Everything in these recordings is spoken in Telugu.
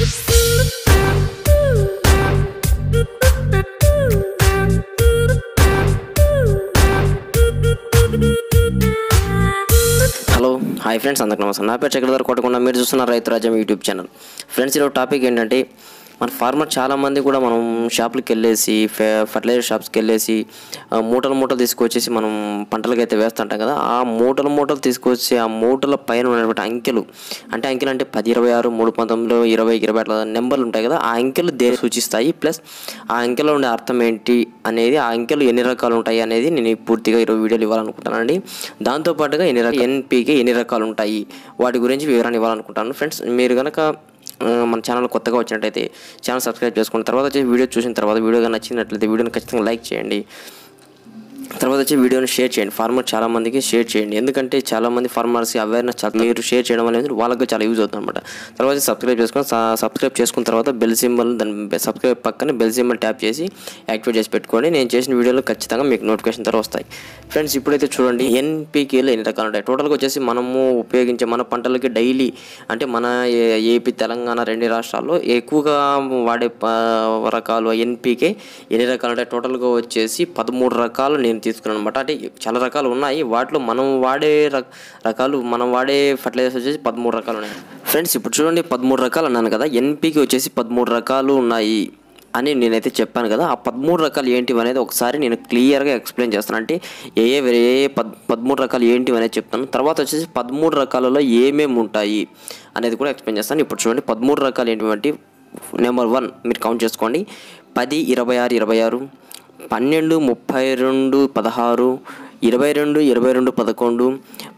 హలో హాయ్ ఫ్రెండ్స్, అందరికీ నమస్కారం. నా పేరు చగలర కొట్టకుండా మీరు చూస్తున్న రాజ్యం యూట్యూబ్ ఛానల్. ఫ్రెండ్స్, ఈరోజు టాపిక్ ఏంటంటే, మన ఫార్మర్ చాలామంది కూడా మనం షాపులకు వెళ్ళేసి ఫర్టిలైజర్ షాప్స్కి వెళ్ళేసి మూటలు తీసుకొచ్చేసి మనం పంటలకు అయితే వేస్తుంటాం కదా. ఆ మూటలు తీసుకొచ్చి ఆ మూటల పైన ఉన్నటువంటి అంకెలు అంటే 10, 26, 3, 19, 20, 20 అట్లా నెంబర్లు ఉంటాయి కదా. ఆ అంకెలు దేని సూచిస్తాయి, ప్లస్ ఆ అంకెలో ఉండే అర్థం ఏంటి అనేది, ఆ అంకెలు ఎన్ని రకాలు ఉంటాయి అనేది నేను పూర్తిగా ఈరోజు వీడియోలు ఇవ్వాలనుకుంటానండి. దాంతోపాటుగా ఎన్పీకే ఎన్ని రకాలు ఉంటాయి వాటి గురించి వివరాన్ని ఇవ్వాలనుకుంటాను. ఫ్రెండ్స్, మీరు కనుక మన ఛానల్ కొత్తగా వచ్చినట్టయితే ఛానల్ సబ్స్క్రైబ్ చేసుకున్న తర్వాత వీడియో చూసిన తర్వాత వీడియోగా నచ్చినట్లయితే వీడియోని ఖచ్చితంగా లైక్ చేయండి. తర్వాత వీడియోని షేర్ చేయండి. ఫార్మర్ చాలామందికి షేర్ చేయండి, ఎందుకంటే చాలామంది ఫార్మర్స్కి అవేర్నెస్ మీరు షేర్ చేయడం అనేది వాళ్ళకి చాలా యూజ్ అవుతుంది అనమాట. తర్వాత సబ్స్క్రైబ్ చేసుకున్న తర్వాత బెల్ సింబల్, దాని సబ్స్క్రైబ్ పక్కన బెల్ సింబల్ ట్యాప్ చేసి యాక్టివేట్ చేసి పెట్టుకోండి. నేను చేసిన వీడియోలు ఖచ్చితంగా మీకు నోటిఫికేషన్ ద్వారా వస్తాయి. ఫ్రెండ్స్, ఇప్పుడైతే చూడండి ఎన్పీకేలో ఎన్ని రకాలు ఉంటాయి. టోటల్గా వచ్చేసి మనము ఉపయోగించే మన పంటలకి డైలీ అంటే మన ఏపీ, తెలంగాణ 2 రాష్ట్రాల్లో ఎక్కువగా వాడే రకాలు ఎన్పీకే ఎన్ని రకాలు ఉంటాయి. టోటల్గా వచ్చేసి 13 రకాలు నేను తీసుకున్నాను అనమాట. అంటే చాలా రకాలు ఉన్నాయి, వాటిలో మనం వాడే ఫర్టిలైజర్స్ వచ్చేసి 13 రకాలు ఉన్నాయి. ఫ్రెండ్స్, ఇప్పుడు చూడండి 13 రకాలు అన్నాను కదా. ఎన్పీకే వచ్చేసి 13 రకాలు ఉన్నాయి అని నేనైతే చెప్పాను కదా. ఆ 13 రకాలు ఏంటివి అనేది ఒకసారి నేను క్లియర్గా ఎక్స్ప్లెయిన్ చేస్తాను. అంటే ఏ 13 రకాలు ఏంటివి అనేది చెప్తాను. తర్వాత వచ్చేసి 13 రకాలలో ఏమేమి ఉంటాయి అనేది కూడా ఎక్స్ప్లెయిన్ చేస్తాను. ఇప్పుడు చూడండి 13 రకాలు ఏంటివంటే, నెంబర్ 1 మీరు కౌంట్ చేసుకోండి. 10, 26, 26, 12, 32, 16, 22, 22, 11, 14,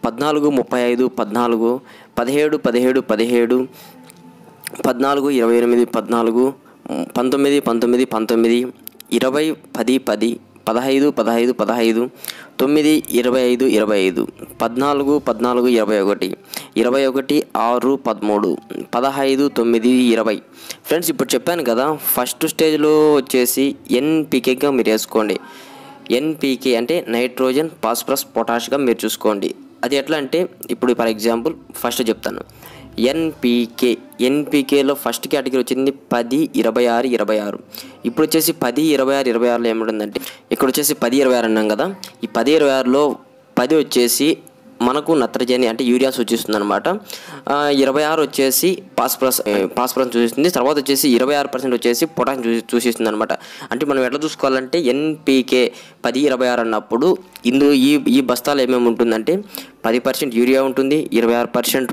35, 14, 17, 17, 17, 14, 28, 14, 19, 19, 19, 20, 10, 10, 15, 15, 15, 9, 25, 25, 14, 14, 21, 21, 6, 13, 15, 9, 20. ఫ్రెండ్స్, ఇప్పుడు చెప్పాను కదా, ఫస్ట్ స్టేజ్లో వచ్చేసి ఎన్పీకేగా మీరు వేసుకోండి. ఎన్పీకే అంటే నైట్రోజన్, ఫాస్ఫరస్, పొటాష్గా మీరు చూసుకోండి. అది ఎట్లా అంటే, ఇప్పుడు ఫర్ ఎగ్జాంపుల్ ఫస్ట్ చెప్తాను. ఎన్పీకేలో ఫస్ట్ కేటగిరీ వచ్చింది 10, 26, 26. ఇప్పుడు వచ్చేసి 10, 26, 26లో ఏముంటుందంటే, ఇక్కడ వచ్చేసి 10, 26 అన్నాం కదా. ఈ 10, 26లో 10 వచ్చేసి మనకు నత్రజని అంటే యూరియా సూచిస్తుంది అనమాట. 26 వచ్చేసి ఫాస్ఫరస్ సూచిస్తుంది. తర్వాత వచ్చేసి 26% వచ్చేసి పొటాష్ సూచిస్తుంది అనమాట. అంటే మనం ఎట్లా చూసుకోవాలంటే, ఎన్పీకే 10, 26 అన్నప్పుడు ఇందులో ఈ బస్తాలు ఏమేమి ఉంటుందంటే 10% యూరియా ఉంటుంది, 26%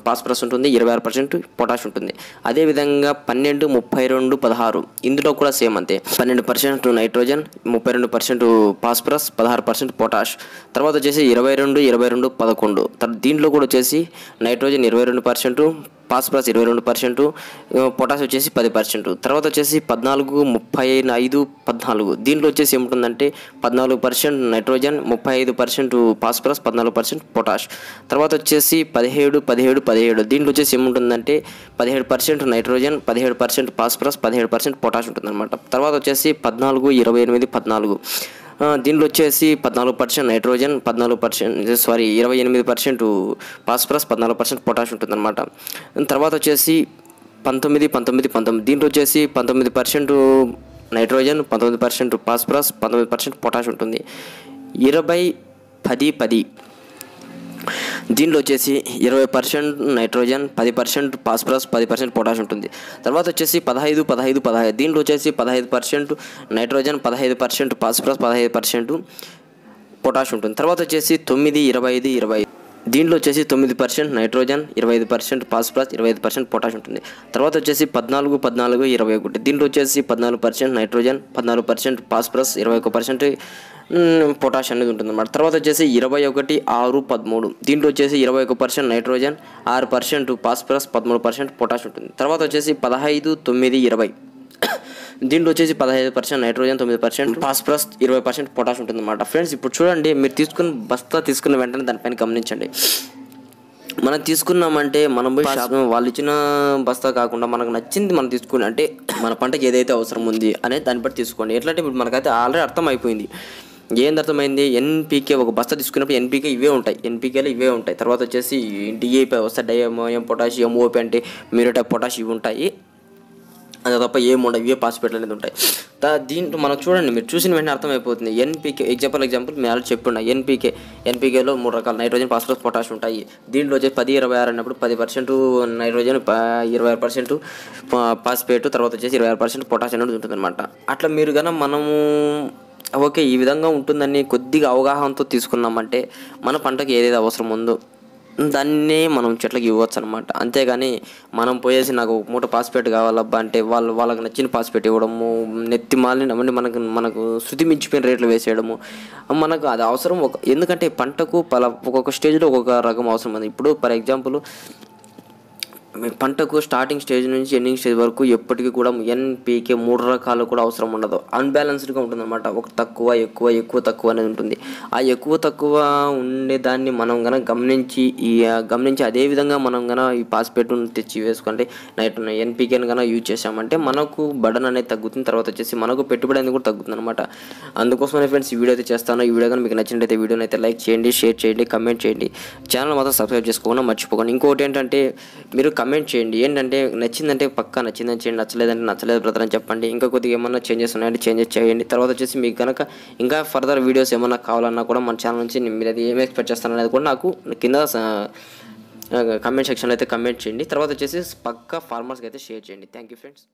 ఫాస్ఫరస్ ఉంటుంది, 26% పొటాష్ ఉంటుంది. అదేవిధంగా 12, 32, 16 ఇందులో కూడా సేమ్ అంతే. 12% నైట్రోజన్, 32% ఫాస్ఫరస్, 16% పొటాష్. తర్వాత వచ్చేసి 22, 22, 11. దీంట్లో కూడా వచ్చేసి నైట్రోజన్ 22%, ఫాస్ఫరస్ 22%, పొటాష్ వచ్చేసి 10%. తర్వాత వచ్చేసి 14, 35, 14. దీంట్లో వచ్చేసి ఏముంటుందంటే 14% నైట్రోజన్, 35% ఫాస్ఫరస్, 14% పొటాష్. తర్వాత వచ్చేసి 17, 17, 17. దీంట్లో వచ్చేసి ఏముంటుందంటే 17% నైట్రోజన్, 17% ఫాస్ఫరస్, 17% పొటాష్ ఉంటుంది అనమాట. తర్వాత వచ్చేసి 14, 28, 14. దీంట్లో వచ్చేసి 14% నైట్రోజన్, 28% ఫాస్ఫరస్, 14% పొటాష్ ఉంటుందన్నమాట. తర్వాత వచ్చేసి 19, 19, 19. దీంట్లో వచ్చేసి 19% నైట్రోజన్, 19% ఫాస్ఫరస్, 19% పొటాష్ ఉంటుంది. 20, 10, 10. దీంట్లో వచ్చేసి 20% నైట్రోజన్, 10% ఫాస్ఫరస్, 10% పొటాష్ ఉంటుంది. తర్వాత వచ్చేసి 15, 15, 15. దీంట్లో వచ్చేసి 15% నైట్రోజన్, 15% ఫాస్ఫరస్, 15% పొటాష్ ఉంటుంది. తర్వాత వచ్చేసి 9, 25, 20. దీంట్లో వచ్చేసి 9% నైట్రోజన్, 25% ఫాస్ఫరస్, 25% పొటాష్ ఉంటుంది. తర్వాత వచ్చేసి 14, 14, 21. దీంట్లో వచ్చేసి 14% నైట్రోజన్, 14% ఫాస్ఫరస్, 21% పొటాష్ అనేది ఉంటుంది అన్నమాట. తర్వాత వచ్చేసి 21, 6, 13. దీంట్లో వచ్చేసి 21% నైట్రోజన్, 6% ఫాస్ఫరస్, 13% పొటాష్ ఉంటుంది. తర్వాత వచ్చేసి 15, 9, 20. దీంట్లో వచ్చేసి 15% నైట్రోజన్, 9% ఫాస్ఫరస్, 20% పొటాష్ ఉంటుంది అన్నమాట. ఫ్రెండ్స్, ఇప్పుడు చూడండి, మీరు తీసుకున్న వెంటనే దానిపైన గమనించండి. మనం తీసుకున్నామంటే మనం పోయి వాళ్ళు ఇచ్చిన బస్తా కాకుండా మనకు నచ్చింది మనం తీసుకోండి. అంటే మన పంటకి ఏదైతే అవసరం ఉంది అనేది దాన్ని బట్టి తీసుకోండి. ఎట్లా అంటే ఇప్పుడు మనకైతే ఆల్రెడీ అర్థం అయిపోయింది. ఏంది అర్థమైంది, ఎన్పీకే ఒక బస్తా తీసుకున్నప్పుడు ఎన్పీకే ఇవే ఉంటాయి, ఎన్పీకేలు ఇవే ఉంటాయి. తర్వాత వచ్చేసి డిఏపి వస్తే డైఅమోనియం, పొటాషియం, ఓపి అంటే మ్యూరేట్ ఆఫ్ పొటాష్ ఇవి ఉంటాయి. అది తప్ప ఏముండవు, ఇవే పాస్పేట్లు అనేది ఉంటాయి. దీంట్లో మనకు చూడండి, మీరు చూసిన వెంటనే అర్థమైపోతుంది. ఎన్పీకే ఎగ్జాంపుల్ మేము అలా చెప్పున్నా. ఎన్పీకేలో 3 రకాల నైట్రోజన్, ఫాస్ఫరస్, పొటాష్ ఉంటాయి. దీంట్లో వచ్చేసి 10-20-6 అన్నప్పుడు 10% నైట్రోజన్, 26% ఫాస్ఫేట్, తర్వాత వచ్చేసి 26% పొటాష్ అనేది ఉంటుంది అనమాట. అట్లా మీరు కన్నా మనము ఓకే ఈ విధంగా ఉంటుందని కొద్దిగా అవగాహనతో తీసుకున్నామంటే మన పంటకు ఏదైతే అవసరం ఉందో దాన్నే మనం చెట్లకి ఇవ్వచ్చు అనమాట. అంతేగాని మనం పోయేసి నాకు ఒక మూట పాస్పేట్ కావాలబ్బా అంటే వాళ్ళకి నచ్చిన పాస్పేట్ ఇవ్వడము, నెత్తిమాలని మనకు శృతి మించిపోయిన రేట్లు వేసేయడము మనకు అది అవసరం. ఎందుకంటే పంటకు ఒక్కొక్క స్టేజ్లో ఒక్కొక్క రకం అవసరం ఉంది. ఇప్పుడు ఫర్ ఎగ్జాంపుల్ పంటకు స్టార్టింగ్ స్టేజ్ నుంచి ఎండింగ్ స్టేజ్ వరకు ఎప్పటికీ కూడా ఎన్పీకే 3 రకాలు కూడా అవసరం ఉండదు. అన్బ్యాలెన్స్డ్గా ఉంటుంది అనమాట. ఒక ఎక్కువ తక్కువ అనేది ఉంటుంది. ఆ ఎక్కువ తక్కువ ఉండేదాన్ని మనం కనుక గమనించి అదే విధంగా మనం కనుక ఈ పాస్పేట్ను తెచ్చి వేసుకుంటే ఎన్పీకేని కనుక యూజ్ చేసామంటే మనకు బర్డన్ అనేది తగ్గుతుంది. తర్వాత వచ్చేసి మనకు పెట్టుబడి అనేది కూడా తగ్గుతుంది అనమాట. అందుకోసమే ఫ్రెండ్స్ ఈ వీడియో అయితే చేస్తాను. ఈ వీడియో కానీ మీకు నచ్చినట్లయితే వీడియోని అయితే లైక్ చేయండి, షేర్ చేయండి, కమెంట్ చేయండి. ఛానల్ మాత్రం సబ్స్క్రైబ్ చేసుకోకుండా మర్చిపోకండి. ఇంకోటి ఏంటంటే మీరు కమెంట్ చేయండి, ఏంటంటే నచ్చిందంటే పక్కా నచ్చిందని చేయండి, నచ్చలేదు బ్రదర్ అని చెప్పండి. ఇంకా కొద్దిగా ఏమన్నా చేంజెస్ ఉన్నాయంటే చేంజెస్ చేయండి. తర్వాత వచ్చేసి మీకు కనుక ఇంకా ఫర్దర్ వీడియోస్ ఏమన్నా కావాలన్నా కూడా మన ఛానల్ నుంచి మీరు అది ఏమి ఎక్స్పెక్ట్ చేస్తారనేది కూడా నాకు కింద కమెంట్ సెక్షన్లో అయితే కమెంట్ చేయండి. తర్వాత వచ్చేసి పక్కా ఫార్మర్స్కి అయితే షేర్ చేయండి. Thank you friends.